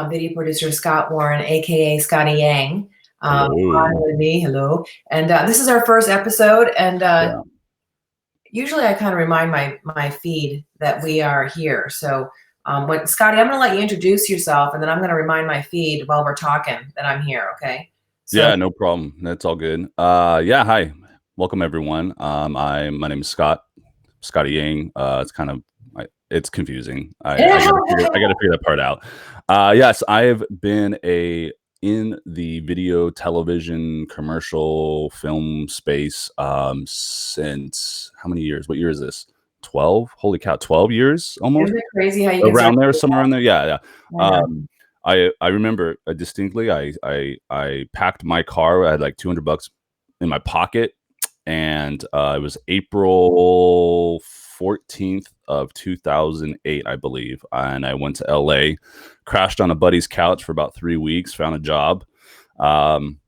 video producer Scott Warren, aka Scottie Yang, Hello. on with me. Hello, and this is our first episode. And Yeah. usually, I kind of remind my feed that we are here. So, when Scottie, I'm going to let you introduce yourself, and then I'm going to remind my feed while we're talking that I'm here. Okay. So, Yeah, no problem. That's all good. Yeah, hi. Welcome everyone. My name is Scottie Yang. It's confusing. I gotta figure that part out. Yes, I've been in the video, television, commercial, film space since how many years? What year is this? 12? Holy cow, 12 years almost? isn't it crazy how you get Around started? there, somewhere around there. Yeah. I know. I remember distinctly. I packed my car. I had like $200 in my pocket, and it was April 14th of 2008, I believe. And I went to LA, crashed on a buddy's couch for about 3 weeks, found a job, and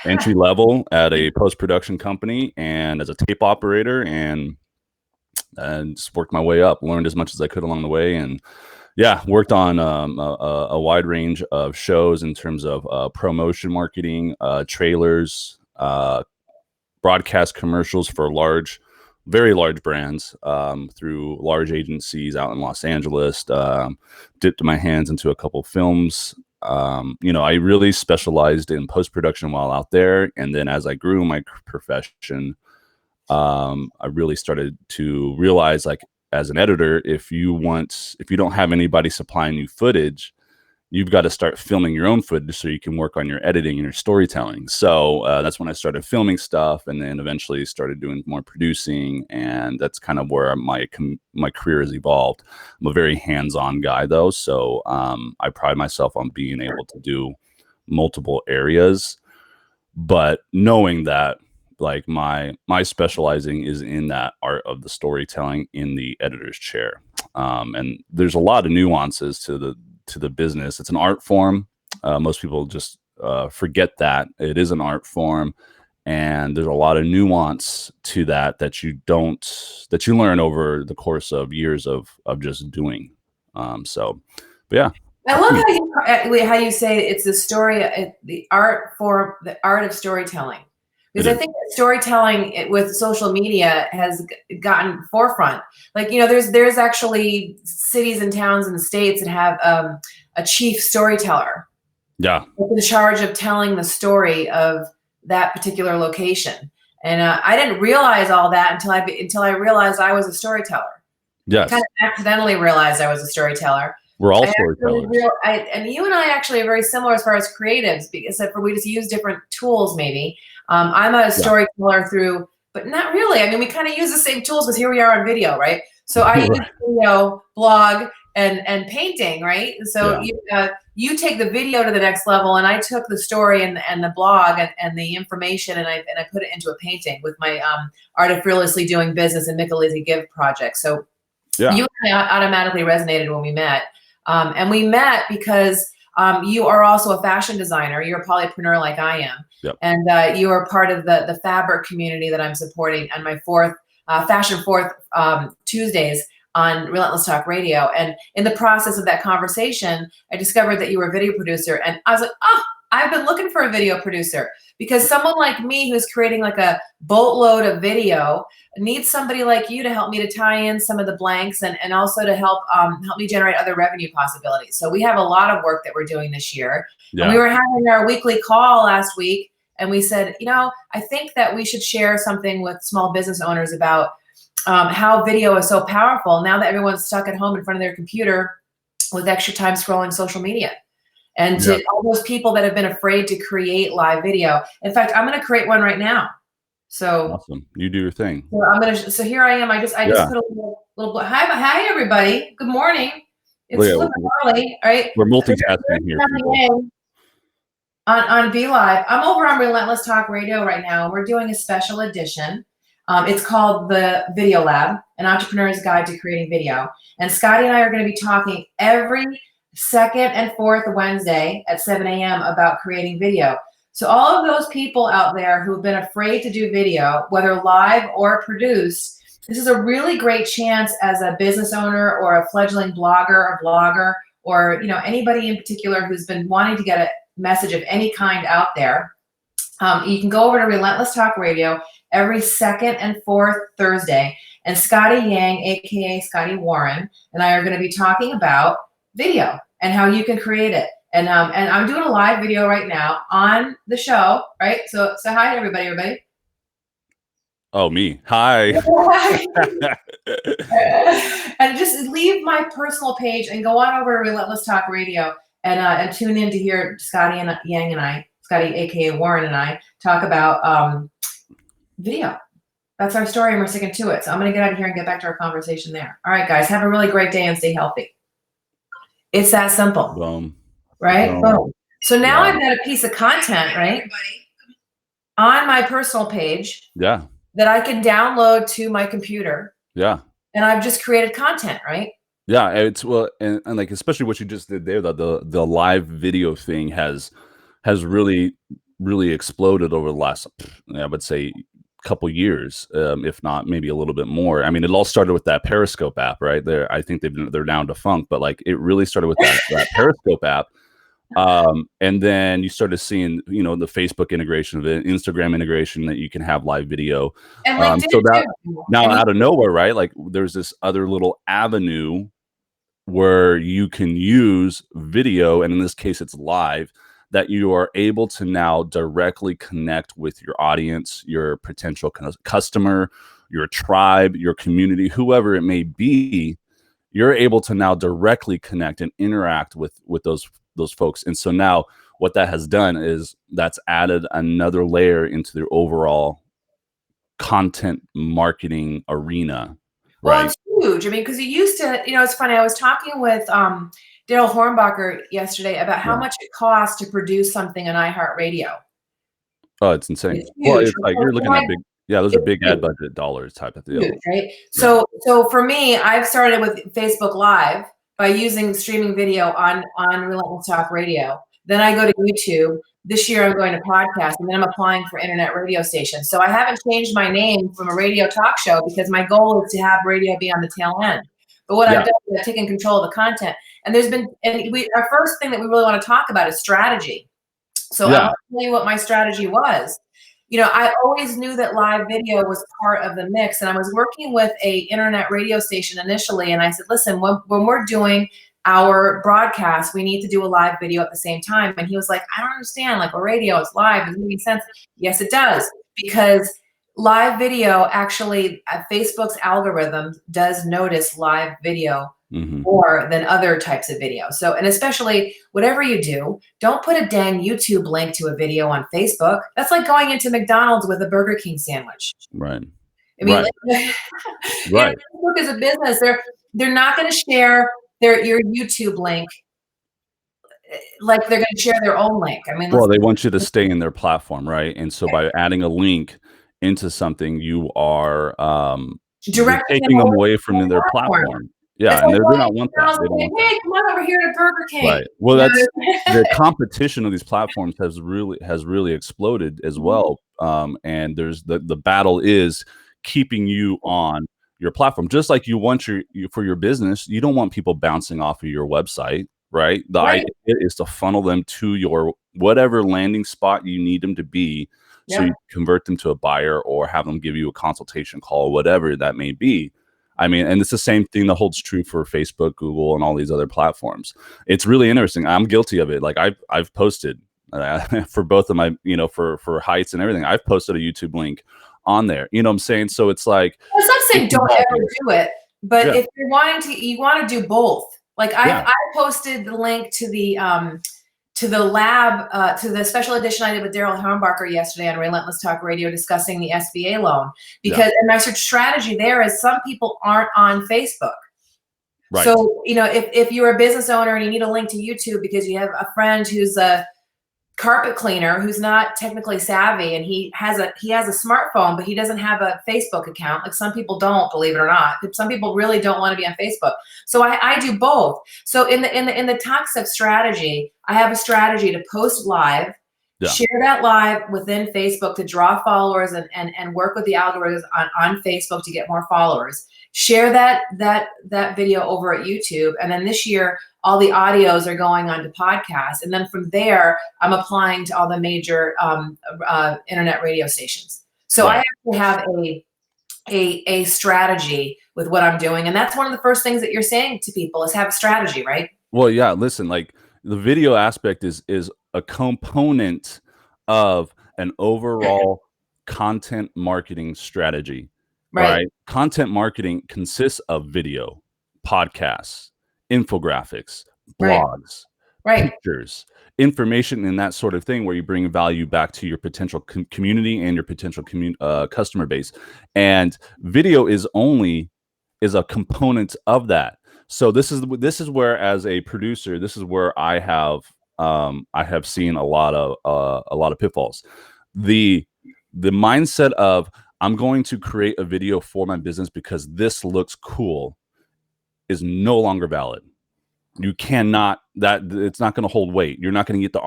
entry level at a post production company, and as a tape operator, and just worked my way up. Learned as much as I could along the way, and yeah, worked on a wide range of shows in terms of promotion, marketing, trailers, broadcast commercials for very large brands through large agencies out in Los Angeles. Dipped my hands into a couple films. I really specialized in post-production while out there. And then as I grew in my profession, I really started to realize, like, as an editor, if you don't have anybody supplying you footage, you've got to start filming your own footage so you can work on your editing and your storytelling. So that's when I started filming stuff, and then eventually started doing more producing, and that's kind of where my career has evolved. I'm a very hands-on guy, though, so I pride myself on being able to do multiple areas, but knowing that, like, my specializing is in that art of the storytelling in the editor's chair, and there's a lot of nuances to the business. It's an art form. Most people just forget that it is an art form, and there's a lot of nuance to that you learn over the course of years of just doing. But yeah. I love how you say it's the story, the art form, the art of storytelling. Because I think that storytelling with social media has gotten forefront. Like, there's actually cities and towns and states that have a chief storyteller. Yeah. In charge of telling the story of that particular location. And I didn't realize all that until I realized I was a storyteller. Yes. I kind of accidentally realized I was a storyteller. We're all storytellers. And you and I actually are very similar as far as creatives, except for we just use different tools maybe. I'm a storyteller through, but not really. I mean, we kind of use the same tools because here we are on video, right? So I use video, blog, and painting, right? So you take the video to the next level, and I took the story and the blog and the information, and I put it into a painting with my Art of Fearlessly Doing Business and Micalizzi Give project. So you and I automatically resonated when we met. And we met because you are also a fashion designer. You're a polypreneur like I am. Yep. And you are part of the fabric community that I'm supporting on my Fashion Fourth Tuesdays on Relentless Talk Radio. And in the process of that conversation, I discovered that you were a video producer. And I was like, oh, I've been looking for a video producer, because someone like me who's creating like a boatload of video needs somebody like you to help me to tie in some of the blanks and also to help me generate other revenue possibilities. So we have a lot of work that we're doing this year. Yeah. And we were having our weekly call last week, and we said, I think that we should share something with small business owners about how video is so powerful now that everyone's stuck at home in front of their computer with extra time scrolling social media. And to all those people that have been afraid to create live video. In fact, I'm going to create one right now. So awesome. You do your thing. So here I am. I just put a little hi everybody. Good morning. It's a little early, right? We're multitasking here. On Be Live. I'm over on Relentless Talk Radio right now. We're doing a special edition. It's called the Video Lab, an entrepreneur's guide to creating video. And Scottie and I are going to be talking every second and fourth Wednesday at 7 a.m. about creating video. So all of those people out there who've been afraid to do video, whether live or produced, this is a really great chance as a business owner or a fledgling blogger or or anybody in particular who's been wanting to get a message of any kind out there, you can go over to Relentless Talk Radio every second and fourth Thursday. And Scottie Yang, aka Scottie Warren, and I are going to be talking about video and how you can create it. And I'm doing a live video right now on the show, right? So hi to everybody. Oh, me. Hi. And just leave my personal page and go on over to Relentless Talk Radio and tune in to hear Scottie Yang and I, Scottie aka Warren, and I talk about video. That's our story, and we're sticking to it. So I'm going to get out of here and get back to our conversation there. All right, guys, have a really great day and stay healthy. It's that simple. Boom. Right? Boom. So now I've got a piece of content, right, on my personal page. Yeah. That I can download to my computer. Yeah. And I've just created content, right? Yeah, it's and like especially what you just did there, the live video thing has really exploded over the last, I would say, couple years, if not maybe a little bit more. I mean, it all started with that Periscope app, right? There, I think they're now defunct, but like it really started with that Periscope app. And then you started seeing, the Facebook integration of it, Instagram integration that you can have live video. And LinkedIn so that too. now out of nowhere, right? Like there's this other little avenue where you can use video, and in this case, it's live, that you are able to now directly connect with your audience, your potential customer, your tribe, your community, whoever it may be. You're able to now directly connect and interact with those folks. And so now what that has done is that's added another layer into their overall content marketing arena. Right? Well, it's huge. I mean, because you used to, it's funny. I was talking with Daryl Hornbacher yesterday about how much it costs to produce something on iHeartRadio. Oh, it's insane. Well, it's like you're looking at big, those are big ad budget dollars type of deal. Huge, right? Yeah. So for me, I've started with Facebook Live by using streaming video on Relentless Talk Radio. Then I go to YouTube. This year I'm going to podcast, and then I'm applying for internet radio stations. So I haven't changed my name from a radio talk show because my goal is to have radio be on the tail end. But what I've done is I've taken control of the content. And our first thing that we really want to talk about is strategy. So I'll tell you what my strategy was. I always knew that live video was part of the mix, and I was working with a internet radio station initially, and I said, listen, when we're doing our broadcast, we need to do a live video at the same time. And he was like, I don't understand, like a radio is live, doesn't make sense. Yes, it does, because live video actually, Facebook's algorithm does notice live video more than other types of video. So, and especially whatever you do, don't put a dang YouTube link to a video on Facebook. That's like going into McDonald's with a Burger King sandwich. Right. I mean, right. Facebook is a business. They're not going to share your YouTube link like they're going to share their own link. I mean, well, they want you to stay in their platform, right? And so by adding a link into something, you are taking them away from their platform. Yeah, and they do not want that. They don't want hey, come on over here to Burger King. Right. Well, that's the competition of these platforms has really exploded as well. And there's the battle is keeping you on your platform, just like you want for your business. You don't want people bouncing off of your website, right? The idea is to funnel them to your whatever landing spot you need them to be, so you convert them to a buyer or have them give you a consultation call, whatever that may be. I mean, and it's the same thing that holds true for Facebook, Google, and all these other platforms. It's really interesting. I'm guilty of it. Like I've posted for both of my, for Heights and everything. I've posted a YouTube link on there. You know what I'm saying? So it's like, it's not saying don't ever do it, but if you're you want to do both. Like I posted the link to the lab, to the special edition I did with Daryl Hornbacher yesterday on Relentless Talk Radio discussing the SBA loan. Because and my strategy there is some people aren't on Facebook. Right. So, if you're a business owner and you need a link to YouTube because you have a friend who's a carpet cleaner who's not technically savvy and he has a smartphone, but he doesn't have a Facebook account. Like some people don't, believe it or not. Some people really don't want to be on Facebook. So I do both. So in the toxic strategy, I have a strategy to post live, share that live within Facebook to draw followers and work with the algorithms on Facebook to get more followers. Share that video over at YouTube. And then this year all the audios are going onto podcasts. And then from there, I'm applying to all the major internet radio stations. So I actually have a strategy with what I'm doing. And that's one of the first things that you're saying to people is have a strategy, right? Well, yeah, listen, like the video aspect is a component of an overall content marketing strategy. All Right. right. Content marketing consists of video, podcasts, infographics, Right. blogs, Right. pictures, information, and that sort of thing, where you bring value back to your potential community and your potential customer base. And video is a component of that. So this is where, as a producer, this is where I have seen a lot of pitfalls. The mindset of, I'm going to create a video for my business because this looks cool, is no longer valid. You cannot, it's not going to hold weight. You're not going to get the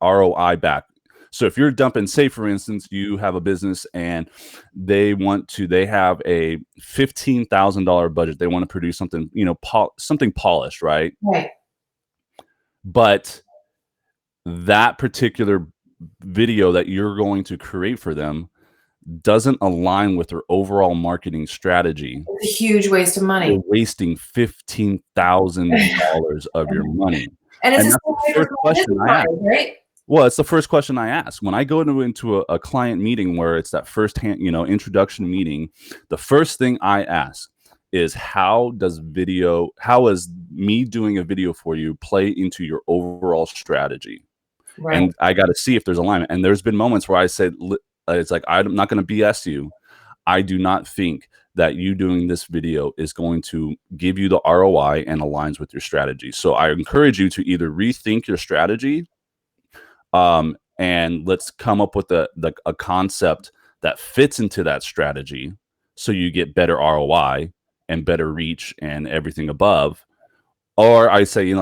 ROI back. So if you're dumping, say for instance, you have a business and they have a $15,000 budget. They want to produce something, something polished, right? Right. But that particular video that you're going to create for them doesn't align with their overall marketing strategy. It's a huge waste of money. You're wasting $15,000 of your money. And it's that's the first question I ask. Right? Well, it's the first question I ask when I go into a client meeting, where it's that first hand, introduction meeting. The first thing I ask is, how is me doing a video for you play into your overall strategy? Right. And I got to see if there's alignment. And there's been moments where I said, it's like, I'm not going to BS you. I do not think that you doing this video is going to give you the ROI and aligns with your strategy. So I encourage you to either rethink your strategy, and let's come up with a concept that fits into that strategy, so you get better ROI and better reach and everything above. Or I say,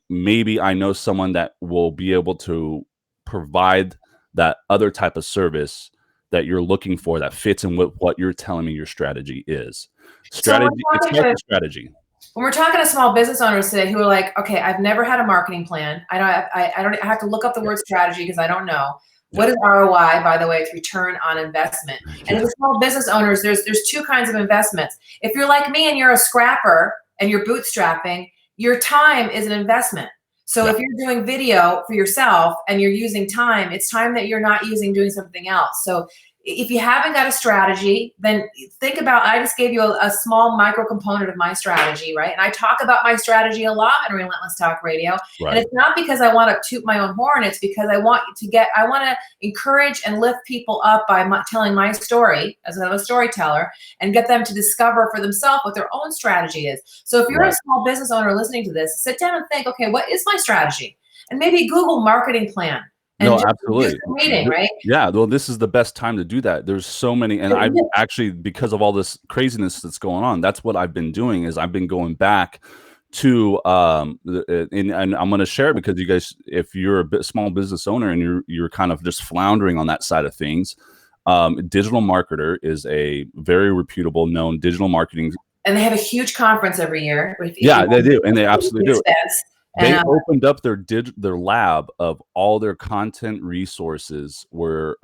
maybe I know someone that will be able to provide that other type of service that you're looking for, that fits in with what you're telling me your strategy is. Strategy. It's not strategy. When we're talking to small business owners today who are like, okay, I've never had a marketing plan. I have to look up the word strategy because I don't know. What is ROI, by the way? It's return on investment. And as small business owners, there's two kinds of investments. If you're like me and you're a scrapper and you're bootstrapping, your time is an investment. So if you're doing video for yourself and you're using time, it's time that you're not using doing something else. So if you haven't got a strategy, then think about, I just gave you a small micro component of my strategy, right? And I talk about my strategy a lot in Relentless Talk Radio. Right. And it's not because I want to toot my own horn. It's because I want to encourage and lift people up by telling my story as a storyteller, and get them to discover for themselves what their own strategy is. So if you're a small business owner listening to this, sit down and think, okay, what is my strategy? And maybe Google marketing plan. And no, absolutely. Reading, right? Yeah. Well, this is the best time to do that. There's so many, and I've actually, because of all this craziness that's going on, that's what I've been doing, is I've been going back to, and I'm going to share it because you guys, if you're a small business owner and you're kind of just floundering on that side of things, Digital Marketer is a very reputable, known digital marketing. And they have a huge conference every year. Yeah, they do. And they absolutely do. They opened up their lab of all their content resources, were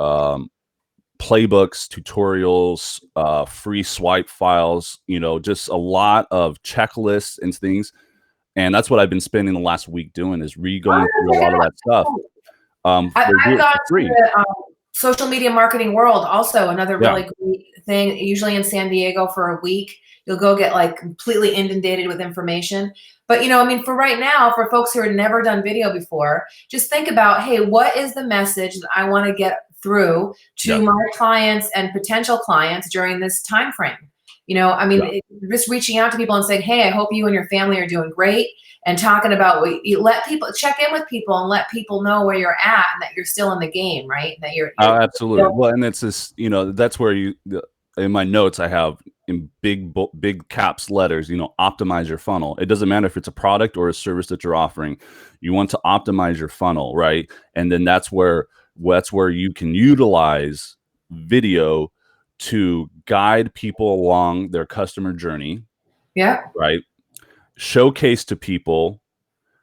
playbooks, tutorials, free swipe files, just a lot of checklists and things. And that's what I've been spending the last week doing, is going through a lot of that stuff. I've gone to the social media marketing world, also another really great thing, usually in San Diego for a week. You'll go get like completely inundated with information. But, for right now, for folks who have never done video before, just think about, hey, what is the message that I want to get through to my clients and potential clients during this time frame? Just reaching out to people and saying, hey, I hope you and your family are doing great, and talking about, let people check in with people and let people know where you're at and that you're still in the game, right? That you're absolutely. Well, and it's this, that's where in my notes, I have in big caps letters, optimize your funnel. It doesn't matter if it's a product or a service that you're offering. You want to optimize your funnel, right? And then that's where you can utilize video to guide people along their customer journey. Yeah. Right. showcase to people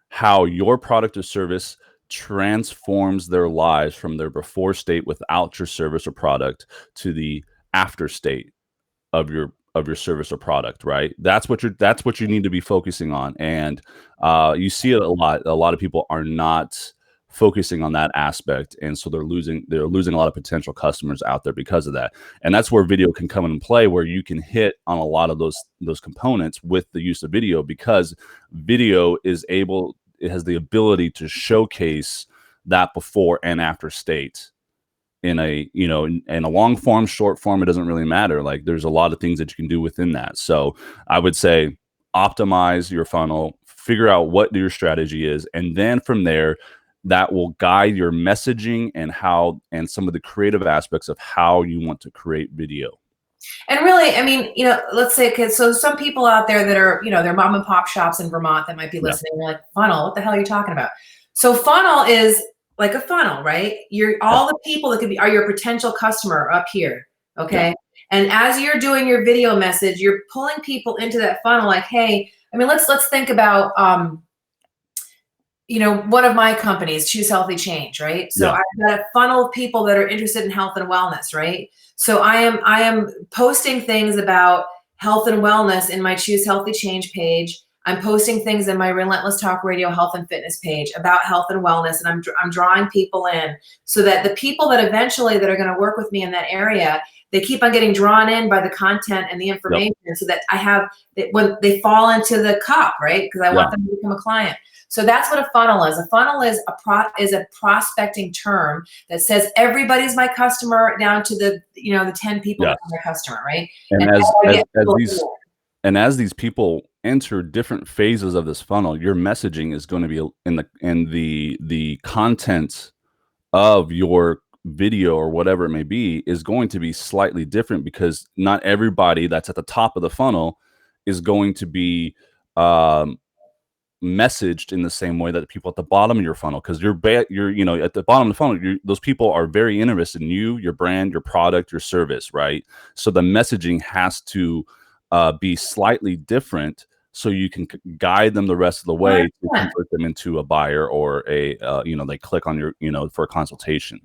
how your product or service transforms their lives from their before state without your service or product to the after state of your service or product, right? That's what you need to be focusing on. And you see it a lot. A lot of people are not focusing on that aspect, and so they're losing a lot of potential customers out there because of that. And that's where video can come into play, where you can hit on a lot of those components with the use of video, because video it has the ability to showcase that before and after state in a, in a long form, short form. It doesn't really matter. Like, there's a lot of things that you can do within that. So I would say optimize your funnel, figure out what your strategy is, and then from there, that will guide your messaging and some of the creative aspects of how you want to create video. And really, I mean, let's say, so some people out there that are, they're mom and pop shops in Vermont that might be listening. They're like, funnel, what the hell are you talking about? So funnel is like a funnel, right? All the people that are your potential customer up here. Okay. Yeah. And as you're doing your video message, you're pulling people into that funnel. Like, hey, I mean, let's think about, one of my companies, Choose Healthy Change, right? So I've got a funnel of people that are interested in health and wellness, right? So I am posting things about health and wellness in my Choose Healthy Change page. I'm posting things in my Relentless Talk Radio health and fitness page about health and wellness, and I'm drawing people in so that the people that eventually that are going to work with me in that area, they keep on getting drawn in by the content and the information, so that when they fall into the cup, right? Because I want them to become a client. So that's what a funnel is. A funnel is a prospecting term that says everybody's my customer down to the 10 people that are my customer, right? And as these people enter different phases of this funnel, your messaging is going to be in the content of your video or whatever it may be is going to be slightly different, because not everybody that's at the top of the funnel is going to be messaged in the same way that the people at the bottom of your funnel, because you're at the bottom of the funnel, those people are very interested in you, your brand, your product, your service, right? So the messaging has to be slightly different, so you can guide them the rest of the way to convert them into a buyer, or they click on your for a consultation.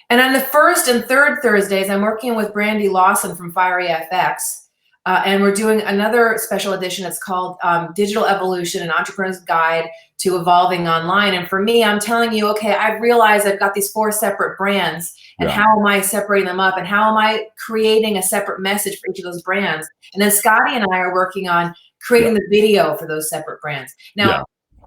And on the first and third Thursdays, I'm working with Brandy Lawson from Fiery FX. And we're doing another special edition. It's called Digital Evolution, an Entrepreneur's Guide to Evolving Online. And for me, I'm telling you, okay, I've realized I've got these 4 separate brands, and how am I separating them up? And how am I creating a separate message for each of those brands? And then Scottie and I are working on creating the video for those separate brands. Now,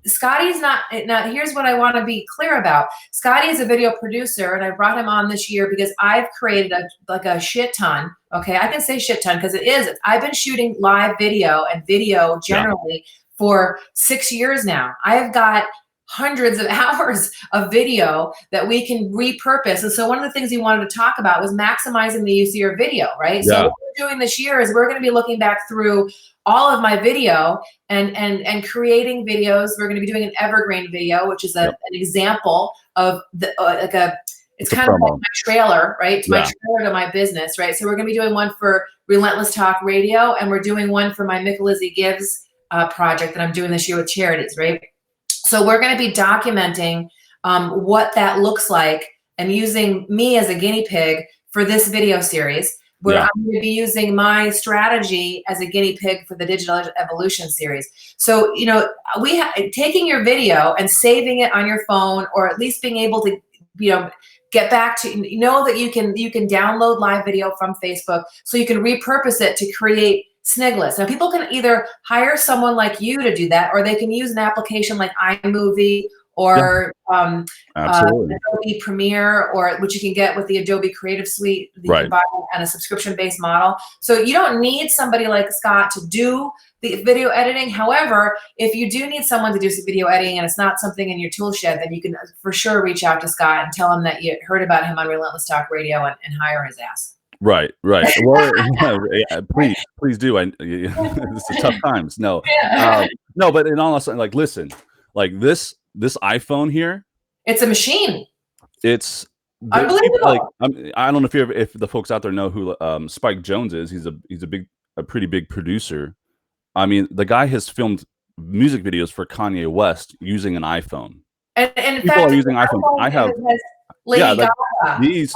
Scottie's not, now here's what I want to be clear about. Scottie is a video producer, and I brought him on this year because I've created a shit ton. Okay, I can say shit ton because it is. I've been shooting live video and video generally for 6 years now. I have got hundreds of hours of video that we can repurpose. And so one of the things you wanted to talk about was maximizing the use of your video, right? So what we're doing this year is we're going to be looking back through all of my video and creating videos. We're going to be doing an evergreen video, which is an example of it's kind of like my trailer, right? To my trailer to my business, right? So we're going to be doing one for Relentless Talk Radio, and we're doing one for my Micalizzi Gives project that I'm doing this year with charities, right? So we're going to be documenting what that looks like and using me as a guinea pig for this video series, where I'm going to be using my strategy as a guinea pig for the Digital Evolution series. So, taking your video and saving it on your phone, or at least being able to, get back to, that you can download live video from Facebook, so you can repurpose it to create sniglets. Now, people can either hire someone like you to do that, or they can use an application like iMovie or Adobe Premiere, or which you can get with the Adobe Creative Suite. You can buy on a subscription-based model. So you don't need somebody like Scott to do the video editing. However, if you do need someone to do some video editing and it's not something in your tool shed, then you can for sure reach out to Scott and tell him that you heard about him on Relentless Talk Radio and hire his ass. Right. Well, please do. It's a tough times. No, but in all honesty, like, listen, like this iPhone here, it's a machine. It's unbelievable. I don't know if the folks out there know who Spike Jonze is. He's a pretty big producer. I mean, the guy has filmed music videos for Kanye West using an iPhone. And in People fact, are using iPhones. I have, Lady like Gaga.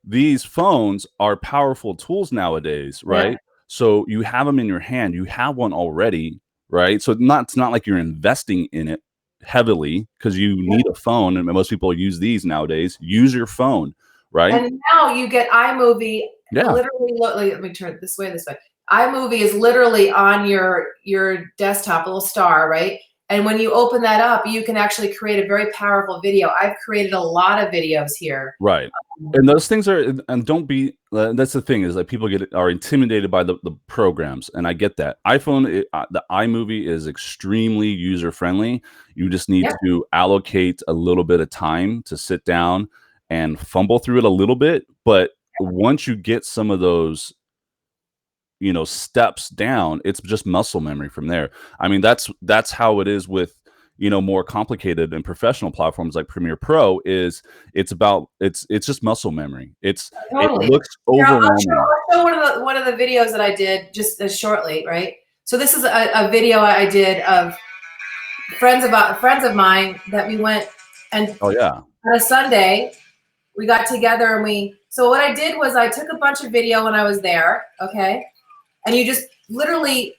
these phones are powerful tools nowadays, right? Yeah. So you have them in your hand. You have one already, right? So it's not like you're investing in it heavily because you need a phone, and most people use these nowadays. Use your phone, right? And now you get iMovie. Yeah. Literally, let me turn it this way. iMovie is literally on your desktop, a little star, right? And when you open that up, you can actually create a very powerful video. I've created a lot of videos here. Right. And those things are, and don't be, that's the thing, is that people are intimidated by the programs. And I get that. The iMovie is extremely user friendly. You just need to allocate a little bit of time to sit down and fumble through it a little bit. But once you get some of those, steps down, it's just muscle memory from there. I mean, that's how it is with, more complicated and professional platforms like Premiere Pro. It's just muscle memory. Totally. It looks overwhelming. I'll show one of the videos that I did just shortly, right? So this is a video I did of friends of mine that we went, and on a Sunday we got together, and so what I did was I took a bunch of video when I was there, okay? And you just literally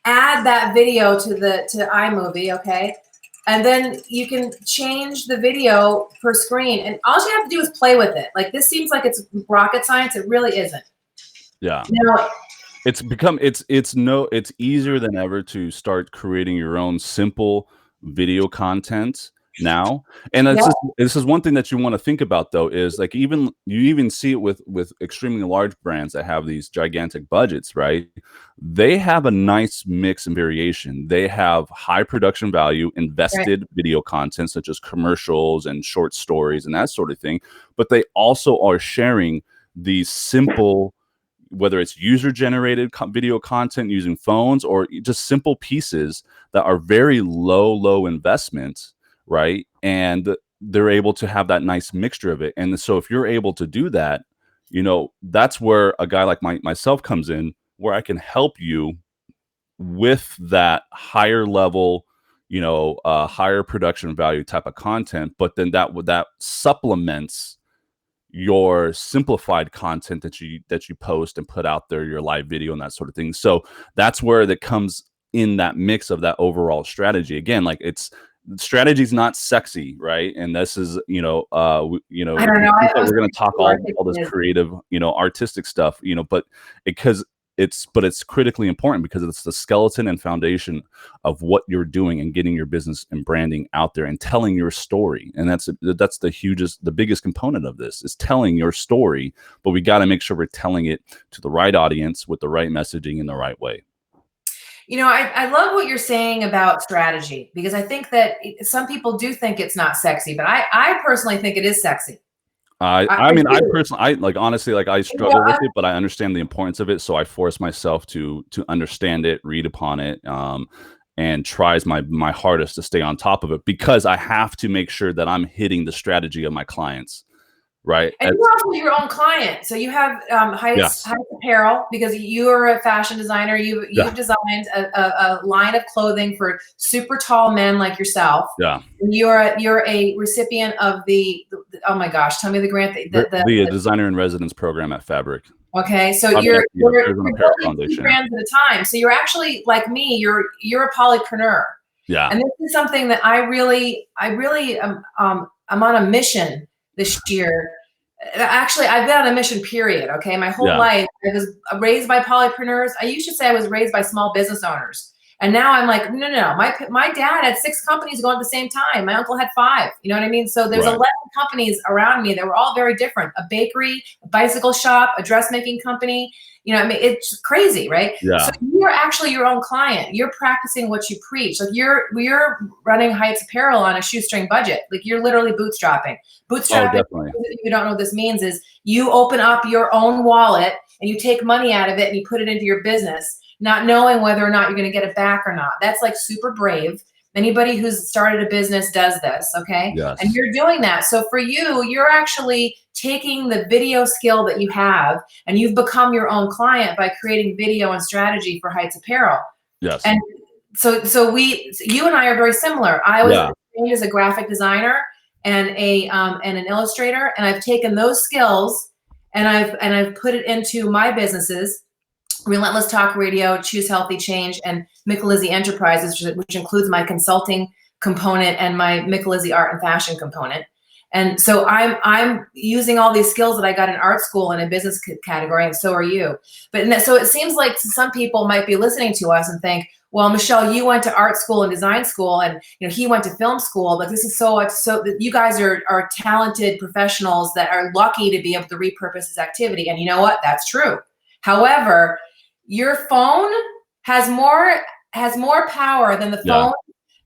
add that video to iMovie, okay? And then you can change the video per screen, and all you have to do is play with it. Like, this seems like it's rocket science. It really isn't. Yeah. No. It's easier than ever to start creating your own simple video content now. And this is one thing that you want to think about, though, is like, you even see it with extremely large brands that have these gigantic budgets, right? They have a nice mix and variation. They have high production value, invested video content, such as commercials and short stories and that sort of thing. But they also are sharing these simple, whether it's user-generated video content using phones, or just simple pieces that are very low investment, right? And they're able to have that nice mixture of it. And so if you're able to do that, that's where a guy like myself comes in, where I can help you with that higher level, higher production value type of content. But then that supplements your simplified content that you post and put out there, your live video and that sort of thing. So that's where that comes in, that mix of that overall strategy. Again, like, strategy is not sexy, right? And this is, I don't know, we're going to talk all this creative, artistic stuff, but it's critically important, because it's the skeleton and foundation of what you're doing and getting your business and branding out there and telling your story. And that's the biggest component of this, is telling your story. But we got to make sure we're telling it to the right audience with the right messaging in the right way. I love what you're saying about strategy, because I think that some people do think it's not sexy, but I personally think it is sexy. I mean, I personally, honestly, I struggle with it, but I understand the importance of it. So I force myself to understand it, read upon it, and tries my hardest to stay on top of it, because I have to make sure that I'm hitting the strategy of my clients. Right. And you're also your own client. So you have Heights Apparel, because you're a fashion designer. You've designed a line of clothing for super tall men like yourself. Yeah. And you're a recipient of the oh my gosh, tell me the grant. The Designer in Residence program at Fabric. Okay. So you're building 2 brands at a time. So you're actually, like me, you're a polypreneur. Yeah. And this is something that I really I'm on a mission this year. Actually, I've been on a mission, period. Okay. My whole life, I was raised by polypreneurs. I used to say I was raised by small business owners. And now I'm like, no. My dad had 6 companies going at the same time. My uncle had 5. You know what I mean? So there's 11 companies around me that were all very different. A bakery, a bicycle shop, a dressmaking company. It's crazy, right? Yeah. So you're actually your own client. You're practicing what you preach. Like, you're running Heights Apparel on a shoestring budget. Like, you're literally bootstrapping. Bootstrapping, if you don't know what this means, is you open up your own wallet and you take money out of it and you put it into your business, not knowing whether or not you're going to get it back or not. That's like super brave. Anybody who's started a business does this, okay? Yes. And you're doing that. So for you, you're actually taking the video skill that you have, and you've become your own client by creating video and strategy for Heights Apparel. Yes. And you and I are very similar. I was Yeah. trained as a graphic designer and an illustrator, and I've taken those skills and I've put it into my businesses, Relentless Talk Radio, Choose Healthy Change, and Micalizzi Enterprises, which includes my consulting component and my Micalizzi art and fashion component. And so I'm using all these skills that I got in art school and in business category, and so are you. So it seems like some people might be listening to us and think, well, Michelle, you went to art school and design school, and he went to film school. But this is so you guys are talented professionals that are lucky to be able to repurpose this activity. And you know what? That's true. However, your phone has more power than the phone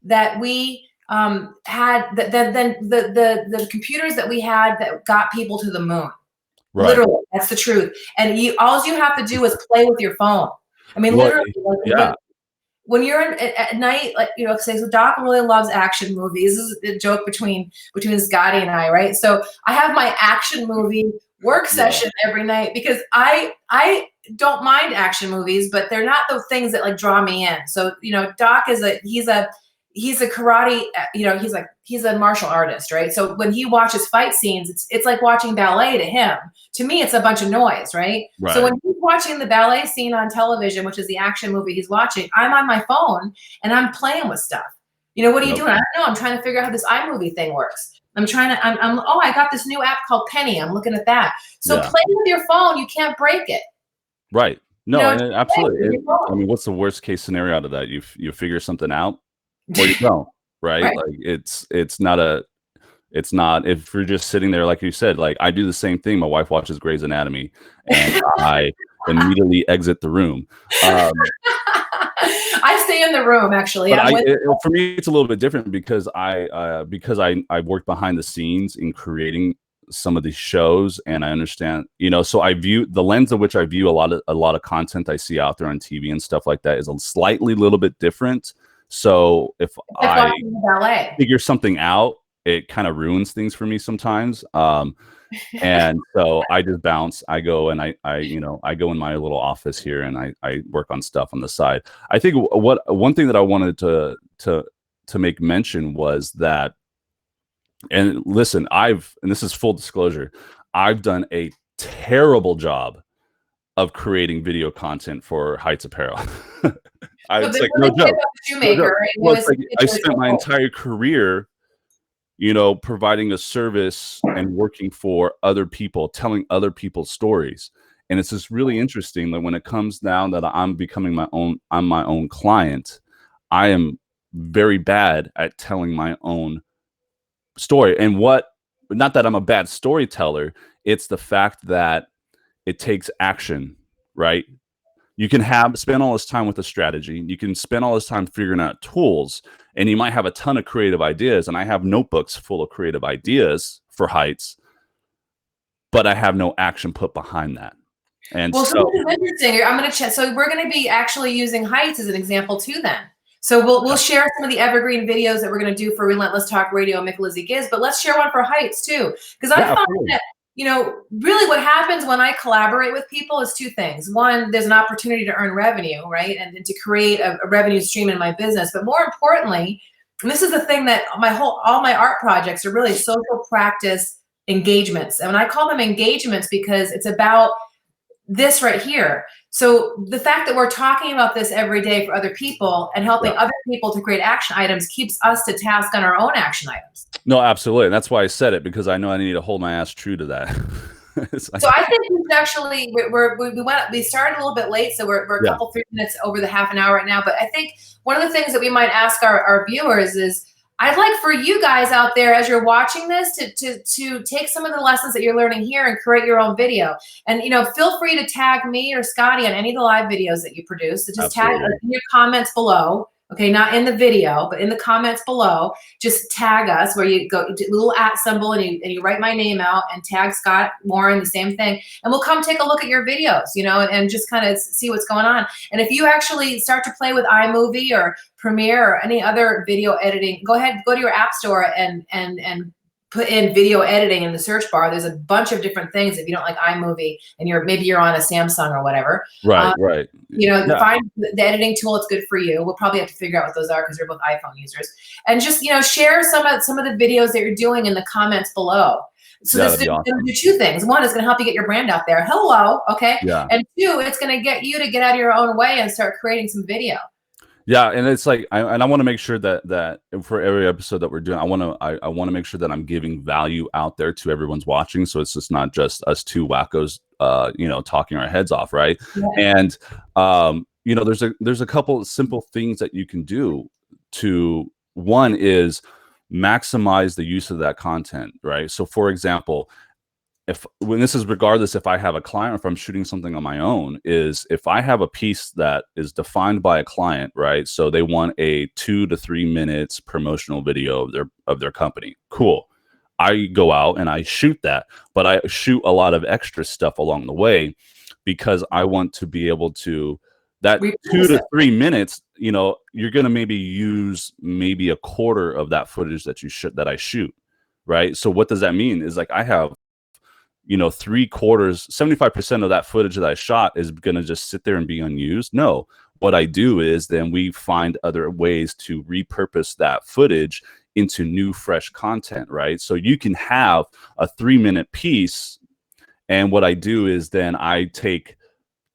that we had than the computers that we had that got people to the moon. Right. Literally, that's the truth. And all you have to do is play with your phone. I mean, literally, when you're at night, like, say, so Doc really loves action movies. This is a joke between Scottie and I, right? So I have my action movie work session every night because I don't mind action movies, but they're not the things that like draw me in. So, Doc he's a karate, he's a martial artist, right? So when he watches fight scenes, it's like watching ballet to him. To me, it's a bunch of noise, right? So when he's watching the ballet scene on television, which is the action movie he's watching, I'm on my phone and I'm playing with stuff. What are you doing? I don't know. I'm trying to figure out how this iMovie thing works. I got this new app called Penny. I'm looking at that. So play with your phone. You can't break it. Right. No, absolutely. I mean, what's the worst case scenario out of that? You figure something out or you don't, right? Like it's not if you're just sitting there, like you said, like I do the same thing. My wife watches Grey's Anatomy and I immediately exit the room. I stay in the room actually. But for me, it's a little bit different because I worked behind the scenes in creating some of these shows, and I understand, so I view the lens of which I view a lot of content I see out there on TV and stuff like that is a slightly little bit different. So if I figure something out, it kind of ruins things for me sometimes. And so I just bounce. I go and I go in my little office here and I work on stuff on the side. I think one thing that I wanted to make mention was that, and listen, and this is full disclosure, I've done a terrible job of creating video content for Heights Apparel. It's like no joke. I spent my entire career, providing a service and working for other people, telling other people's stories. And it's just really interesting that when it comes down that I'm my own client, I am very bad at telling my own story. And not that I'm a bad storyteller, it's the fact that it takes action, right? You can spend all this time with a strategy. You can spend all this time figuring out tools, and you might have a ton of creative ideas. And I have notebooks full of creative ideas for Heights, but I have no action put behind that. And so this is interesting. I'm going to check. So we're going to be actually using Heights as an example too then. So we'll share some of the evergreen videos that we're going to do for Relentless Talk Radio and Micalizzi Gives, but let's share one for Heights too. Because I found that, really what happens when I collaborate with people is two things. One, there's an opportunity to earn revenue, right? And to create a revenue stream in my business. But more importantly, and this is the thing that all my art projects are really social practice engagements. And I call them engagements because it's about this right here. So the fact that we're talking about this every day for other people and helping other people to create action items keeps us to task on our own action items. No, absolutely. And that's why I said it, because I know I need to hold my ass true to that. So I think actually we started a little bit late, so we're a couple 3 minutes over the half an hour right now. But I think one of the things that we might ask our viewers is, I'd like for you guys out there, as you're watching this, to take some of the lessons that you're learning here and create your own video. And feel free to tag me or Scottie on any of the live videos that you produce. So just tag in your comments below. Okay, not in the video, but in the comments below, just tag us where you go, do a little @ symbol, and you write my name out and tag Scott Warren, the same thing. And we'll come take a look at your videos, and just kind of see what's going on. And if you actually start to play with iMovie or Premiere or any other video editing, go ahead, go to your app store and put in video editing in the search bar, there's a bunch of different things. If you don't like iMovie and maybe you're on a Samsung or whatever, Right. find the editing tool that's good for you. We'll probably have to figure out what those are because we're both iPhone users. And just, share some of the videos that you're doing in the comments below. So this is going to do two things. One, it's going to help you get your brand out there. Hello, okay? Yeah. And two, it's going to get you to get out of your own way and start creating some video. Yeah, and it's like, I want to make sure that for every episode that we're doing, I want to make sure that I'm giving value out there to everyone's watching, so it's just not just us two wackos, talking our heads off, right? Yeah. And there's a couple of simple things that you can do to. One is maximize the use of that content, right? So, for example, when this is regardless if I have a client or if I'm shooting something on my own, is if I have a piece that is defined by a client, right? So they want a 2 to 3 minutes promotional video of their company. Cool. I go out and I shoot that, but I shoot a lot of extra stuff along the way because I want to be able to that 2 to 3 minutes, you're going to maybe use maybe a quarter of that footage that I shoot, right? So what does that mean is like I have 75% of that footage that I shot is going to just sit there and be unused. No, what I do is then we find other ways to repurpose that footage into new, fresh content, right? So you can have a 3-minute piece. And what I do is then I take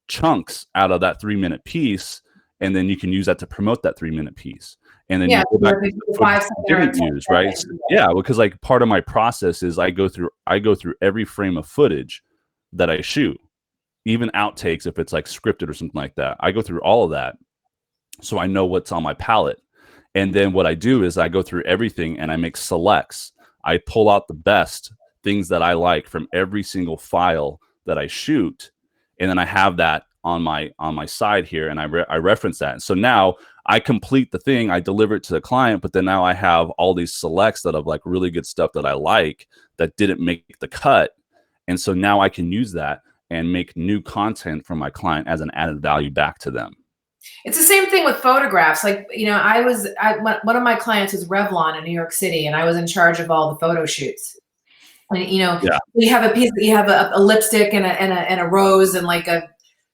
chunks out of that 3-minute piece, and then you can use that to promote that 3-minute piece. And then you go back to the footage you didn't use, right? Yeah, because like part of my process is I go through every frame of footage that I shoot, even outtakes if it's like scripted or something like that. I go through all of that, so I know what's on my palette. And then what I do is I go through everything and I make selects. I pull out the best things that I like from every single file that I shoot, and then I have that on my side here, and I reference that. So now I complete the thing, I deliver it to the client, but then now I have all these selects that have like really good stuff that I like that didn't make the cut. And so now I can use that and make new content for my client as an added value back to them. It's the same thing with photographs. Like, one of my clients was Revlon in New York City, and I was in charge of all the photo shoots. And, you have a piece, you have a lipstick and a rose and like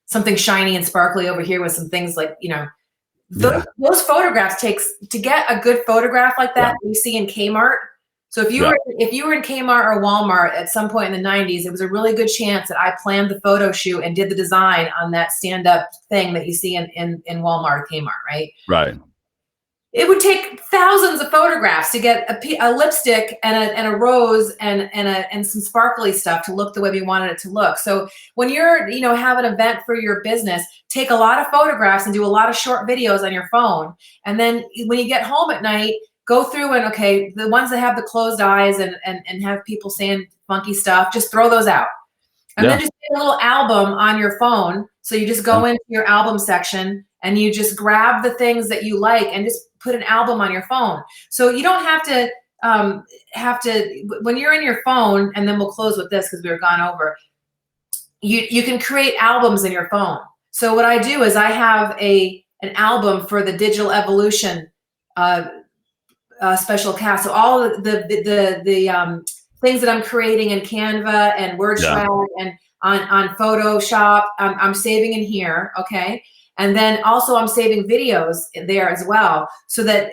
something shiny and sparkly over here with some things like, those photographs to get a good photograph like that you see in Kmart. So if you were in Kmart or Walmart at some point in the 90s, it was a really good chance that I planned the photo shoot and did the design on that stand-up thing that you see in Walmart or Kmart, right? Right. It would take thousands of photographs to get a lipstick and a rose and some sparkly stuff to look the way we wanted it to look. So when you're, have an event for your business, take a lot of photographs and do a lot of short videos on your phone. And then when you get home at night, go through and, okay, the ones that have the closed eyes and have people saying funky stuff, just throw those out. And then just get a little album on your phone. So you just go into your album section and you just grab the things that you like and just put an album on your phone. So you don't have to when you're in your phone, and then we'll close with this because we were gone over, you can create albums in your phone. So what I do is I have an album for the Digital Evolution special cast. So all the things that I'm creating in Canva and WordShred and on Photoshop, I'm saving in here, okay? And then also I'm saving videos there as well, so that,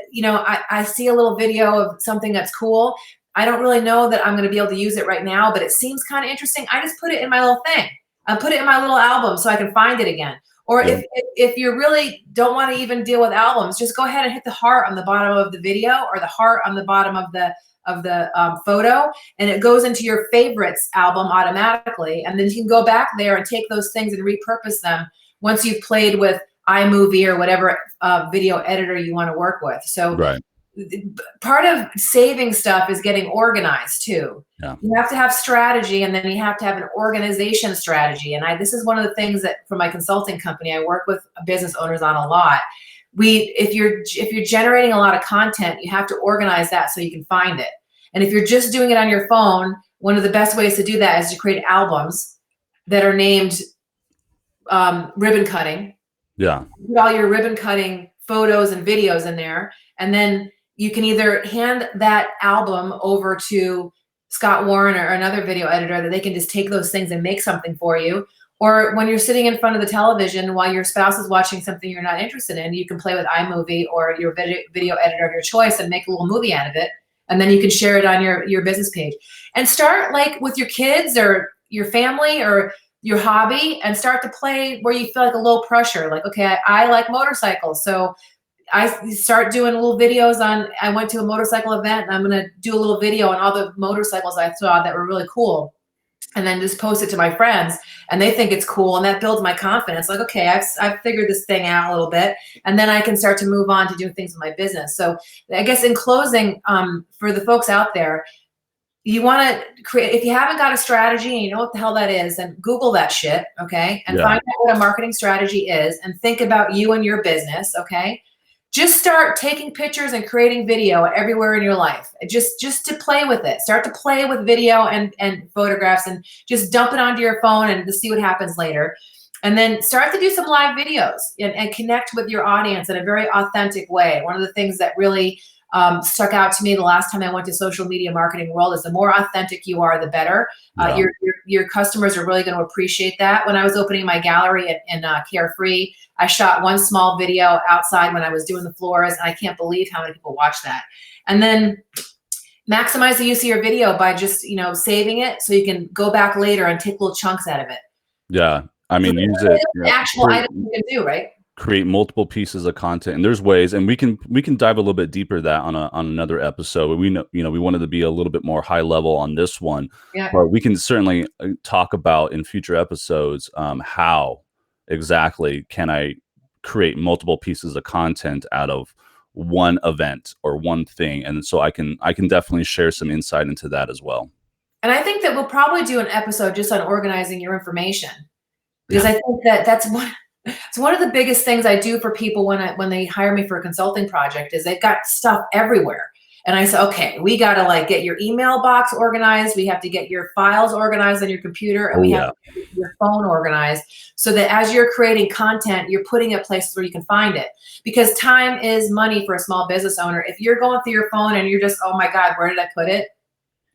I see a little video of something that's cool. I don't really know that I'm going to be able to use it right now, but it seems kind of interesting. I just put it in my little thing. I put it in my little album so I can find it again. Or if you really don't want to even deal with albums, just go ahead and hit the heart on the bottom of the video or the heart on the bottom of the photo, and it goes into your favorites album automatically. And then you can go back there and take those things and repurpose them once you've played with iMovie or whatever video editor you want to work with. So part of saving stuff is getting organized too. Yeah. You have to have strategy, and then you have to have an organization strategy. And this is one of the things that for my consulting company, I work with business owners on a lot. If you're generating a lot of content, you have to organize that so you can find it. And if you're just doing it on your phone, one of the best ways to do that is to create albums that are named ribbon cutting. Yeah. Put all your ribbon cutting photos and videos in there. And then, you can either hand that album over to Scott Warren or another video editor that they can just take those things and make something for you. Or when you're sitting in front of the television while your spouse is watching something you're not interested in, you can play with iMovie or your video editor of your choice and make a little movie out of it. And then you can share it on your business page. And start like with your kids or your family or your hobby, and start to play where you feel like a low pressure. Like, okay, I like motorcycles. So I start doing little videos on, I went to a motorcycle event and I'm going to do a little video on all the motorcycles I saw that were really cool. And then just post it to my friends and they think it's cool. And that builds my confidence. Like, okay, I've figured this thing out a little bit. And then I can start to move on to doing things in my business. So I guess in closing, for the folks out there, you want to create, if you haven't got a strategy and you know what the hell that is, then Google that shit. Okay. And find out what a marketing strategy is and think about you and your business. Okay. Just start taking pictures and creating video everywhere in your life. Just to play with it. Start to play with video and photographs and just dump it onto your phone and to see what happens later. And then start to do some live videos and connect with your audience in a very authentic way. One of the things that really stuck out to me the last time I went to social media marketing world is the more authentic you are, the better. Your customers are really going to appreciate that. When I was opening my gallery in Carefree, I shot one small video outside when I was doing the floors, and I can't believe how many people watched that. And then maximize the use of your video by just, saving it so you can go back later and take little chunks out of it. Yeah. I mean, use it. The actual item you can do, right? Create multiple pieces of content, and there's ways, and we can dive a little bit deeper that on another episode. We know, we wanted to be a little bit more high level on this one, but we can certainly talk about in future episodes how exactly can I create multiple pieces of content out of one event or one thing, and so I can definitely share some insight into that as well. And I think that we'll probably do an episode just on organizing your information, because I think that's one. It's one of the biggest things I do for people when they hire me for a consulting project is they've got stuff everywhere. And I say, okay, we got to get your email box organized. We have to get your files organized on your computer, and we have to get your phone organized so that as you're creating content, you're putting it places where you can find it. Because time is money for a small business owner. If you're going through your phone and you're just, oh my God, where did I put it?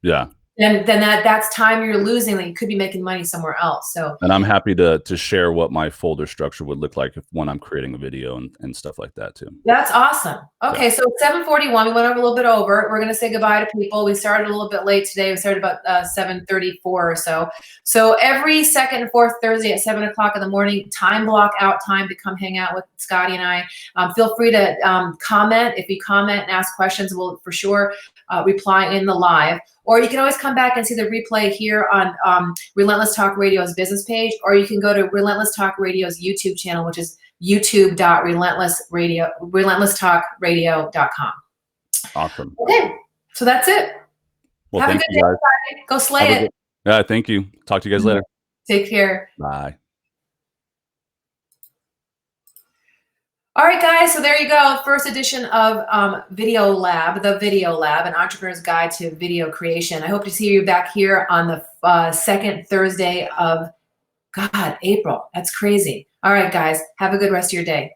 Yeah. Then that's time you're losing that you could be making money somewhere else. So, and I'm happy to share what my folder structure would look like when I'm creating a video and stuff like that too. That's awesome. Okay, so 7:41, we went over a little bit over. We're gonna say goodbye to people. We started a little bit late today. We started about 7:34 or so. So every second and fourth Thursday at 7 o'clock in the morning, time block out time to come hang out with Scottie and I. Feel free to comment. If you comment and ask questions, we'll for sure reply in the live. Or you can always come back and see the replay here on Relentless Talk Radio's business page, or you can go to Relentless Talk Radio's YouTube channel, which is youtube.relentlesstalkradio.com. Awesome. Okay, so that's it. Well, have a good day, guys. Go slay it. Yeah, thank you. Talk to you guys later. Take care. Bye. All right, guys, so there you go. First edition of Video Lab, the Video Lab, an entrepreneur's guide to video creation. I hope to see you back here on the second Thursday of, April. That's crazy. All right, guys, have a good rest of your day.